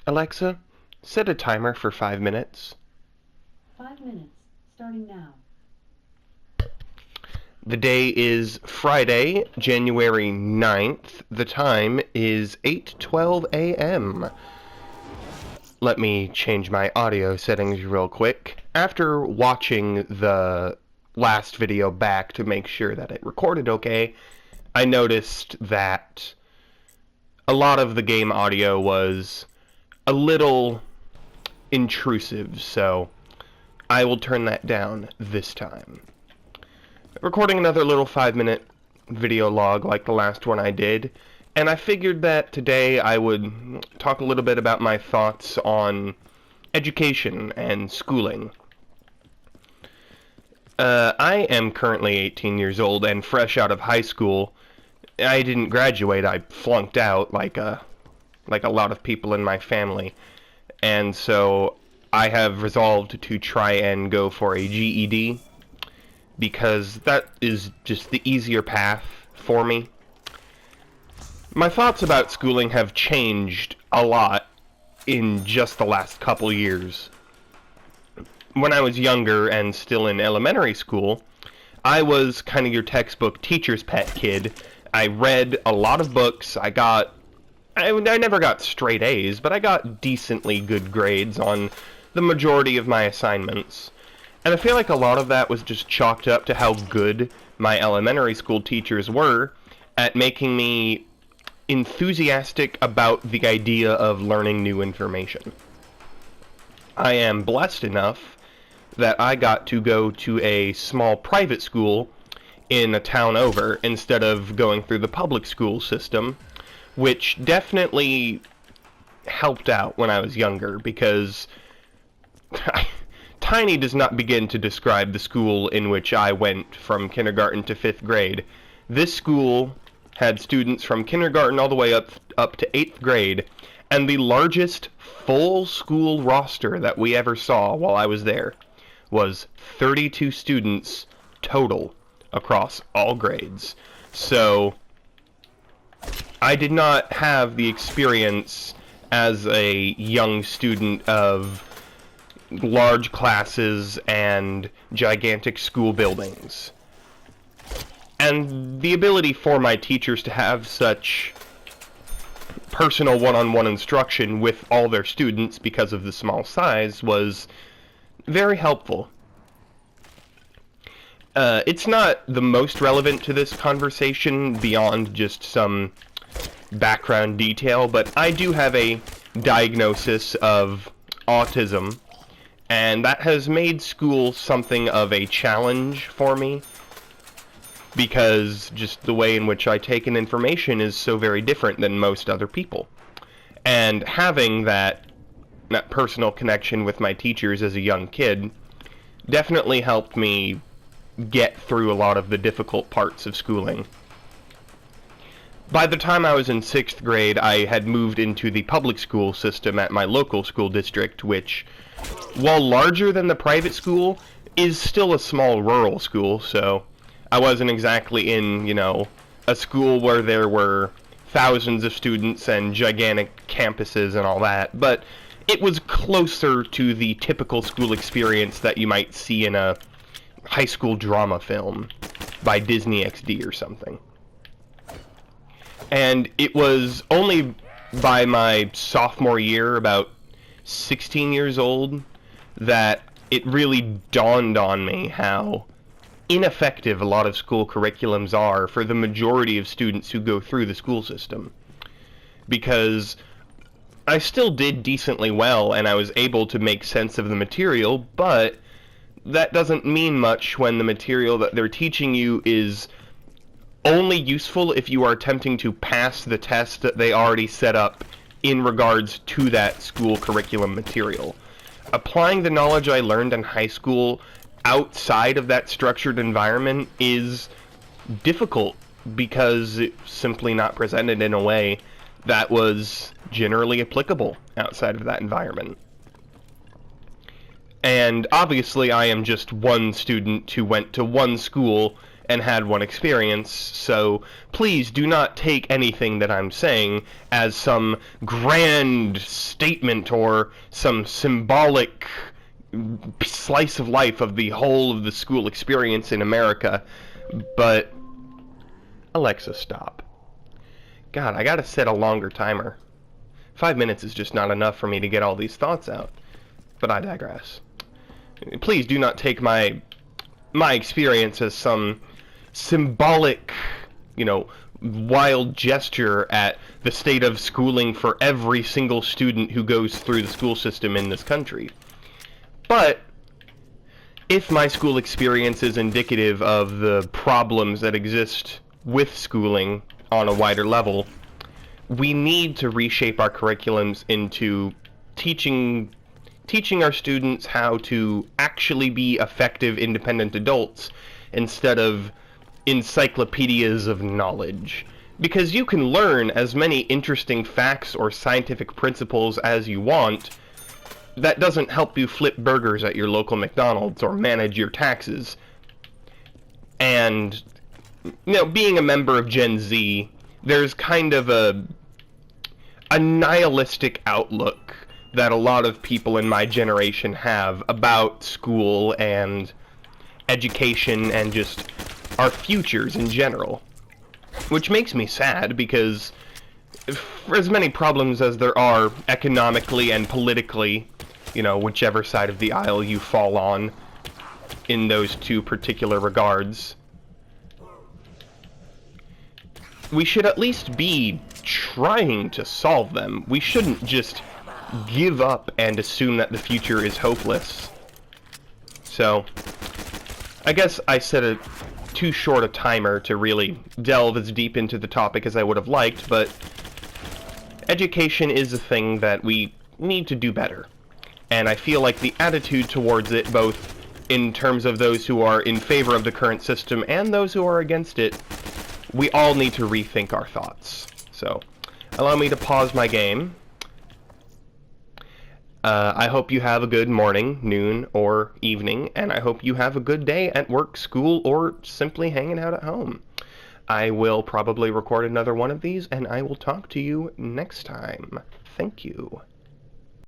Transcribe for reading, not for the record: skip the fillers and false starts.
Alexa, set a timer for 5 minutes. 5 minutes, starting now. The day is Friday, January 9th. The time is 8:12 a.m. Let me change my audio settings real quick. After watching the last video back to make sure that it recorded okay, I noticed that a lot of the game audio was a little intrusive, so I will turn that down this time. Recording another little 5-minute video log like the last one I did, and I figured that today I would talk a little bit about my thoughts on education and schooling. I am currently 18 years old and fresh out of high school. I didn't graduate, I flunked out like a lot of people in my family, and so I have resolved to try and go for a GED, because that is just the easier path for me. My thoughts about schooling have changed a lot in just the last couple years. When I was younger and still in elementary school, I was kind of your textbook teacher's pet kid. I read a lot of books. I never got straight A's, but I got decently good grades on the majority of my assignments. And I feel like a lot of that was just chalked up to how good my elementary school teachers were at making me enthusiastic about the idea of learning new information. I am blessed enough that I got to go to a small private school in a town over instead of going through the public school system, which definitely helped out when I was younger, because tiny does not begin to describe the school in which I went from kindergarten to 5th grade. This school had students from kindergarten all the way up to 8th grade, and the largest full school roster that we ever saw while I was there was 32 students total across all grades. So I did not have the experience as a young student of large classes and gigantic school buildings. And the ability for my teachers to have such personal one-on-one instruction with all their students because of the small size was very helpful. It's not the most relevant to this conversation beyond just some background detail, but I do have a diagnosis of autism, and that has made school something of a challenge for me, because just the way in which I take in information is so very different than most other people. And having that personal connection with my teachers as a young kid definitely helped me get through a lot of the difficult parts of schooling. By the time I was in 6th grade, I had moved into the public school system at my local school district, which, while larger than the private school, is still a small rural school, so I wasn't exactly in, a school where there were thousands of students and gigantic campuses and all that, but it was closer to the typical school experience that you might see in a high school drama film by Disney XD or something. And it was only by my sophomore year, about 16 years old, that it really dawned on me how ineffective a lot of school curriculums are for the majority of students who go through the school system. Because I still did decently well and I was able to make sense of the material, but that doesn't mean much when the material that they're teaching you is only useful if you are attempting to pass the test that they already set up in regards to that school curriculum material. Applying the knowledge I learned in high school outside of that structured environment is difficult because it's simply not presented in a way that was generally applicable outside of that environment. And obviously I am just one student who went to one school and had one experience, so please do not take anything that I'm saying as some grand statement or some symbolic slice of life of the whole of the school experience in America. But Alexa, stop. God, I gotta set a longer timer. 5 minutes is just not enough for me to get all these thoughts out. But I digress. Please do not take my experience as some symbolic, wild gesture at the state of schooling for every single student who goes through the school system in this country. But if my school experience is indicative of the problems that exist with schooling on a wider level, we need to reshape our curriculums into teaching our students how to actually be effective, independent adults instead of encyclopedias of knowledge. Because you can learn as many interesting facts or scientific principles as you want. That doesn't help you flip burgers at your local McDonald's or manage your taxes. And, being a member of Gen Z, there's kind of a nihilistic outlook that a lot of people in my generation have about school and education and just our futures in general. Which makes me sad, because for as many problems as there are economically and politically, whichever side of the aisle you fall on in those two particular regards, we should at least be trying to solve them. We shouldn't just give up and assume that the future is hopeless. So, I guess I set too short a timer to really delve as deep into the topic as I would have liked, but education is a thing that we need to do better. And I feel like the attitude towards it, both in terms of those who are in favor of the current system and those who are against it, we all need to rethink our thoughts. So, allow me to pause my game. I hope you have a good morning, noon, or evening, and I hope you have a good day at work, school, or simply hanging out at home. I will probably record another one of these, and I will talk to you next time. Thank you.